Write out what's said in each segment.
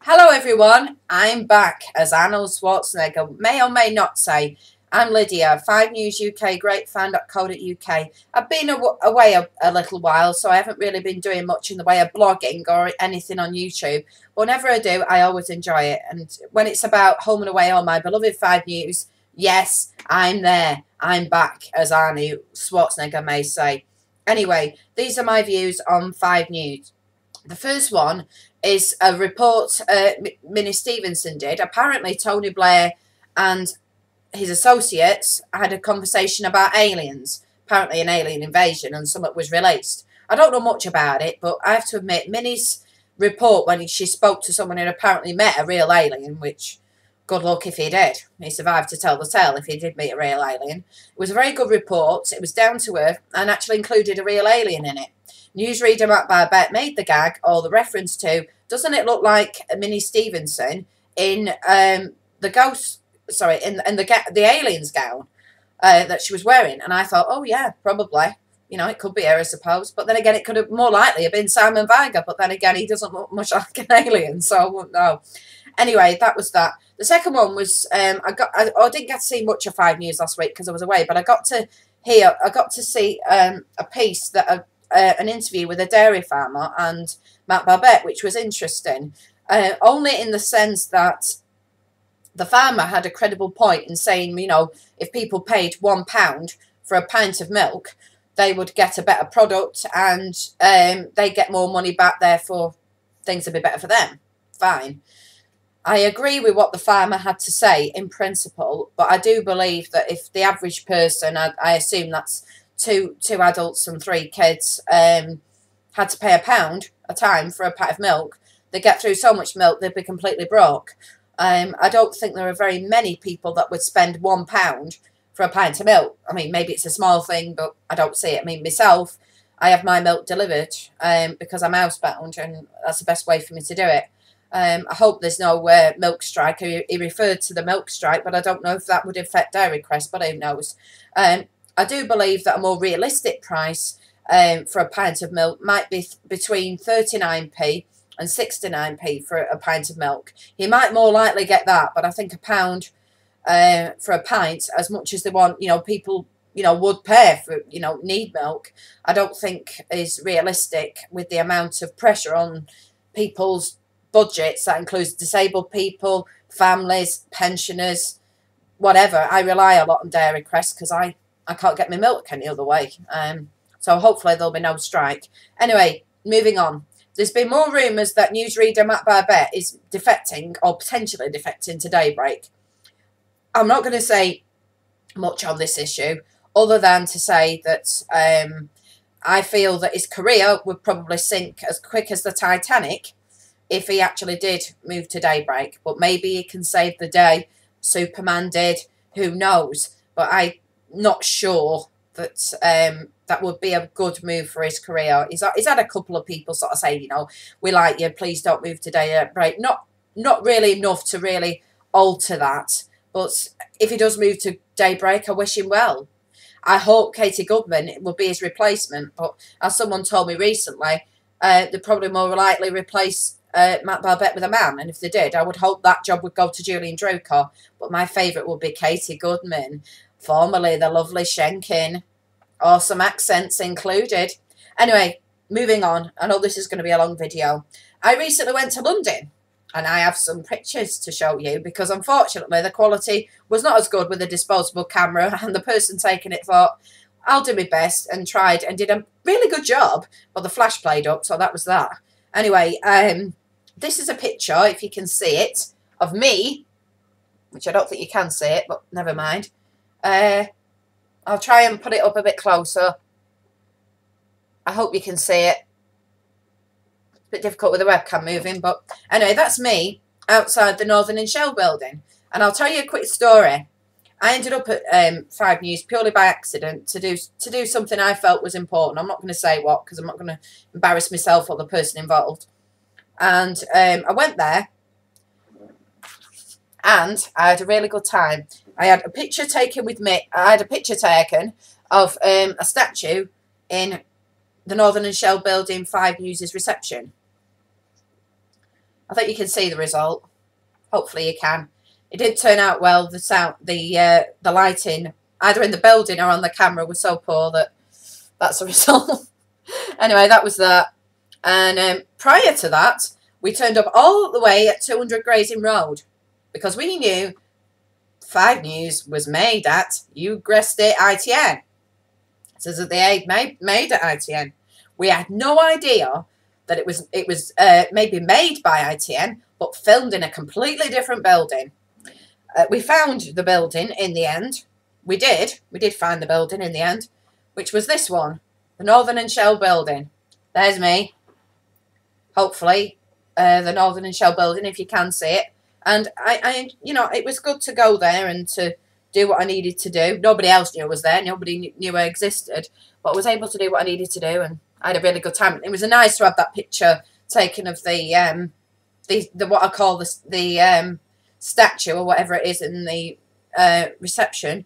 Hello everyone, I'm back as Arnold Schwarzenegger may or may not say. I'm Lydia, 5 News UK, greatfan.co.uk. I've been away a little while, so I haven't really been doing much in the way of blogging or anything on YouTube. But whenever I do, I always enjoy it. And when it's about home and away or my beloved 5 News, yes, I'm there. I'm back, as Arnold Schwarzenegger may say. Anyway, these are my views on 5 News. The first one is a report Minnie Stevenson did. Apparently, Tony Blair and his associates had a conversation about aliens. Apparently, an alien invasion, and something was released. I don't know much about it, but I have to admit, Minnie's report when she spoke to someone who apparently met a real alien, which, good luck if he did. He survived to tell the tale if he did meet a real alien. It was a very good report. It was down to earth and actually included a real alien in it. Newsreader Matt Barbette made the gag, or the reference to, doesn't it look like Minnie Stevenson in the alien's gown that she was wearing? And I thought, oh yeah, probably. You know, it could be her, I suppose. But then again, it could have more likely have been Simon Viger. But then again, he doesn't look much like an alien, so I wouldn't know. Anyway, that was that. The second one was I didn't get to see much of 5 News last week because I was away, but I got to see a piece that an interview with a dairy farmer and Matt Barbette, which was interesting, only in the sense that the farmer had a credible point in saying, you know, if people paid £1 for a pint of milk, they would get a better product and they get more money back, therefore things would be better for them. Fine. I agree with what the farmer had to say in principle, but I do believe that if the average person, I assume that's two adults and 3 kids, had to pay £1 a time for a pint of milk, they get through so much milk they'd be completely broke. I don't think there are very many people that would spend £1 for a pint of milk. I mean, maybe it's a small thing, but I don't see it. I mean, myself, I have my milk delivered because I'm housebound, and that's the best way for me to do it. I hope there's no milk strike. He referred to the milk strike, but I don't know if that would affect Dairy Crest, but who knows. I do believe that a more realistic price for a pint of milk might be between 39p and 69p for a pint of milk. He might more likely get that, but I think £1 for a pint, as much as they want, you know, people, you know, would pay for, you know, need milk, I don't think is realistic with the amount of pressure on people's budgets. That includes disabled people, families, pensioners, whatever. I rely a lot on Dairy Crest because I can't get my milk any other way. So hopefully there'll be no strike. Anyway, moving on. There's been more rumours that newsreader Matt Barbette is defecting or potentially defecting to Daybreak. I'm not going to say much on this issue other than to say that I feel that his career would probably sink as quick as the Titanic if he actually did move to Daybreak. But maybe he can save the day. Superman did. Who knows? But I'm not sure that that would be a good move for his career. He's had a couple of people sort of say, you know, we like you, please don't move to Daybreak. Not really enough to really alter that. But if he does move to Daybreak, I wish him well. I hope Katie Goodman will be his replacement. But as someone told me recently, they'd probably more likely replace Matt Barbette with a man. And if they did, I would hope that job would go to Julian Drucker. But my favourite would be Katie Goodman, formerly the lovely Shenkin. Awesome accents included. Anyway, moving on. I know this is going to be a long video. I recently went to London. And I have some pictures to show you because unfortunately the quality was not as good with a disposable camera, and the person taking it thought, I'll do my best, and tried and did a really good job, but the flash played up, so that was that. Anyway, this is a picture, if you can see it, of me, which I don't think you can see it, but never mind. I'll try and put it up a bit closer. I hope you can see it. Bit difficult with the webcam moving, but anyway, that's me outside the Northern and Shell building. And I'll tell you a quick story. I ended up at 5 News purely by accident to do something I felt was important. I'm not going to say what because I'm not going to embarrass myself or the person involved. And I went there and I had a really good time. I had a picture taken with me. I had a picture taken of a statue in the Northern and Shell building 5 News' reception. I think you can see the result. Hopefully you can. It did turn out well. The sound, the lighting, either in the building or on the camera, was so poor that that's the result. Anyway, that was that. And prior to that, we turned up all the way at 200 Grazing Road because we knew 5 News was made at, you guessed it, ITN. It says that they made at ITN. We had no idea that it was maybe made by ITN, but filmed in a completely different building. We found the building in the end. We did find the building in the end, which was this one, the Northern and Shell building. There's me. Hopefully, the Northern and Shell building, if you can see it. And I you know, it was good to go there and to do what I needed to do. Nobody else knew I was there. Nobody knew I existed, but I was able to do what I needed to do, and I had a really good time. It was nice to have that picture taken of the what I call the statue or whatever it is in the reception.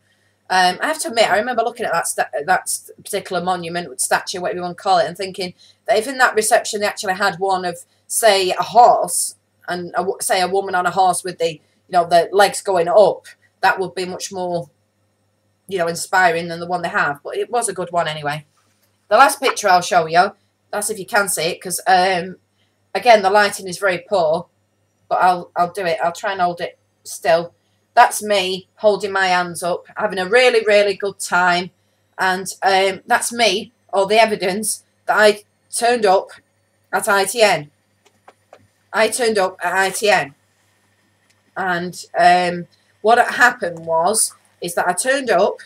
I have to admit, I remember looking at that particular monument, statue, whatever you want to call it, and thinking that if in that reception they actually had one of, say, a horse, and say a woman on a horse with the, you know, the legs going up, that would be much more, you know, inspiring than the one they have. But it was a good one anyway. The last picture I'll show you, that's if you can see it, because again the lighting is very poor, but I'll do it. I'll try and hold it still. That's me holding my hands up, having a really, really good time. And that's me, or the evidence that I turned up at ITN. I turned up at ITN. And what happened is that I turned up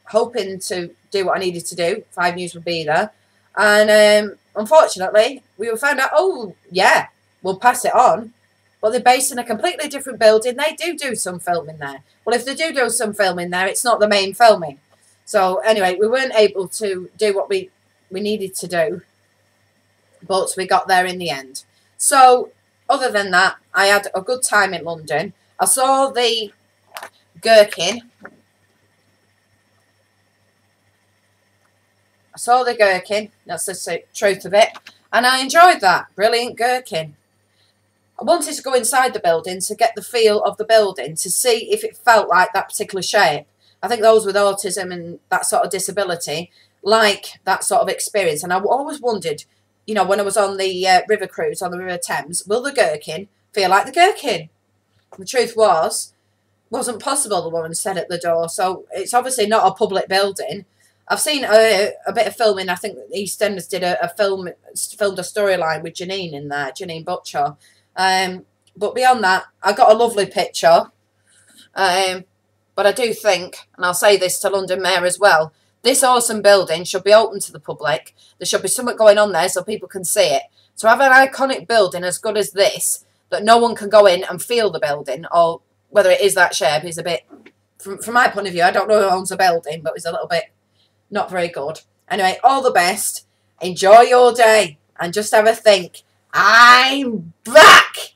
hoping to do what I needed to do. 5 News would be there. And unfortunately, we were found out, oh, yeah, we'll pass it on. But they're based in a completely different building. They do some filming there. Well, if they do some filming there, it's not the main filming. So anyway, we weren't able to do what we needed to do. But we got there in the end. So other than that, I had a good time in London. I saw the Gherkin. That's the truth of it. And I enjoyed that. Brilliant Gherkin. I wanted to go inside the building to get the feel of the building, to see if it felt like that particular shape. I think those with autism and that sort of disability like that sort of experience. And I always wondered, you know, when I was on the river cruise on the River Thames, will the Gherkin feel like the Gherkin? The truth wasn't possible, the woman said at the door. So it's obviously not a public building. I've seen a bit of filming. I think the EastEnders did filmed a storyline with Janine in there, Janine Butcher. But beyond that, I got a lovely picture. But I do think, and I'll say this to London Mayor as well, this awesome building should be open to the public. There should be something going on there so people can see it. To have an iconic building as good as this, that no one can go in and feel the building, or whether it is that shape, is a bit, from my point of view, I don't know who owns a building, but it's a little bit not very good. Anyway, all the best. Enjoy your day. And just have a think. I'm back!